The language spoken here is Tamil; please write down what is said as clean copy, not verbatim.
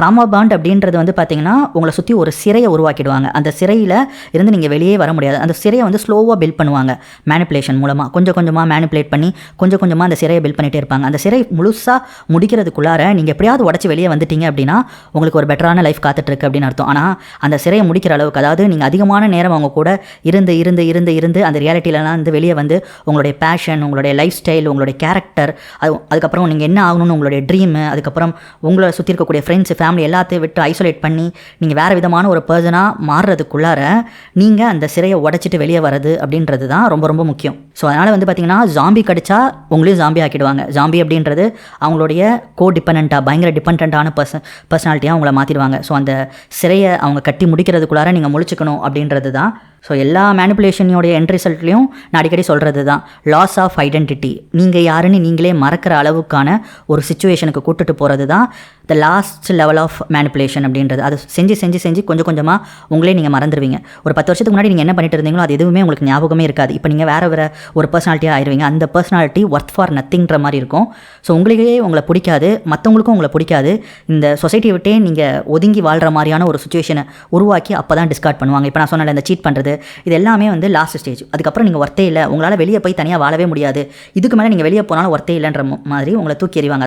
ட்ராமா பாண்ட் அப்படின்றது வந்து பார்த்தீங்கன்னா உங்களை சுற்றி ஒரு சிறையை உருவாக்கிடுவாங்க. அந்த சிறையில் இருந்து நீங்கள் வெளியே வர முடியாது. அந்த சிறையை வந்து ஸ்லோவாக பில்ட் பண்ணுவாங்க மேனிப்புலேஷன் மூலமாக. கொஞ்சம் கொஞ்சமாக மேனிப்புலேட் பண்ணி கொஞ்சம் கொஞ்சமாக அந்த சிறையை பில்ட் பண்ணிகிட்டே இருப்பாங்க. அந்த சிறை முழுசாக முடிக்கிறதுக்குள்ளார நீங்கள் எப்படியாவது உடச்சி வெளியே வந்துட்டீங்க அப்படின்னா உங்களுக்கு ஒரு பெட்டரான லைஃப் காத்துட்ருக்கு அப்படின்னு அர்த்தம். ஆனால் அந்த சிறையை முடிக்கிற அளவுக்கு, அதாவது நீங்கள் அதிகமான நேரம் அவங்க கூட இருந்து இருந்து இருந்து இருந்து அந்த ரியாலிட்டியிலலாம் வந்து வெளியே வந்து உங்களுடைய பேஷன், உங்களுடைய லைஃப் ஸ்டைல், உங்களுடைய கேரக்டர், அதுக்கப்புறம் நீங்கள் என்ன ஆகணும்னு உங்களுடைய ட்ரீமு, அதுக்கப்புறம் உங்களை சுற்றி இருக்கக்கூடிய ஃப்ரெண்ட்ஸ், ஃபேமிலி எல்லாத்தையும் விட்டு ஐசோலேட் பண்ணி நீங்கள் வேறு விதமான ஒரு பர்சனாக மாறுறதுக்குள்ளார நீங்கள் அந்த சிறையை உடச்சிட்டு வெளியே வர்றது அப்படின்றது தான் ரொம்ப ரொம்ப முக்கியம். ஸோ அதனால் வந்து பார்த்திங்கன்னா ஜாம்பி கடிச்சா உங்களையும் ஜாம்பி ஆக்கிடுவாங்க. ஜாம்பி அப்படின்றது அவங்களுடைய டிபெண்ட்டாக, பயங்கர டிபெண்ட்டான பர்சனாலிட்டியாக அவங்கள மாற்றிடுவாங்க. ஸோ அந்த சிறையை அவங்க கட்டி முடிக்கிறதுக்குள்ளார நீங்கள் முழிச்சுக்கணும் அப்படின்றது தான். ஸோ எல்லா மேனிப்புலேஷனோடைய எண்ட் ரிசல்ட்லேயும் நான் அடிக்கடி சொல்கிறது தான் லாஸ் ஆஃப் ஐடென்டிட்டி. நீங்கள் யாருன்னு நீங்களே மறக்கிற அளவுக்கான ஒரு சிச்சுவேஷனுக்கு கூட்டுட்டு போகிறது தான் the last level of manipulation அப்படின்றது. அதை செஞ்சு செஞ்சு செஞ்சு கொஞ்சம் கொஞ்சமாக உங்களே நீங்கள் மறந்துடுவீங்க. ஒரு 10 வருஷத்துக்கு முன்னாடி நீங்கள் என்ன பண்ணிட்டு இருந்தீங்களோ அது எதுவுமே உங்களுக்கு ஞாபகமே இருக்காது. இப்போ நீங்கள் வேறு ஒரு பர்சனாலிட்டியாக ஆயிடுவீங்க. அந்த பர்சனாலிட்டி ஒர்த் ஃபார் நத்திங்ற மாதிரி இருக்கும். ஸோ உங்களுக்கே உங்களை பிடிக்காது, மற்றவங்களுக்கும் உங்களை பிடிக்காது. இந்த சொசைட்டியை விட்டே நீங்கள் ஒதுங்கி வாழ்கிற மாதிரியான ஒரு சுச்சுவேஷனை உருவாக்கி அப்போ தான் டிஸ்கார்ட் பண்ணுவாங்க. இப்போ நான் சொன்னேன் இந்த சீட் பண்ணுறது, இது எல்லாமே வந்து லாஸ்ட் ஸ்டேஜ். அதுக்கப்புறம் நீங்கள் ஒர்த்தே இல்லை, உங்களால் வெளியே போய் தனியாக வாழவே முடியாது, இதுக்கு மேலே நீங்கள் வெளியே போனாலும் ஒர்த்தே இல்லைன்ற மாதிரி உங்களை தூக்கி எறிவாங்க.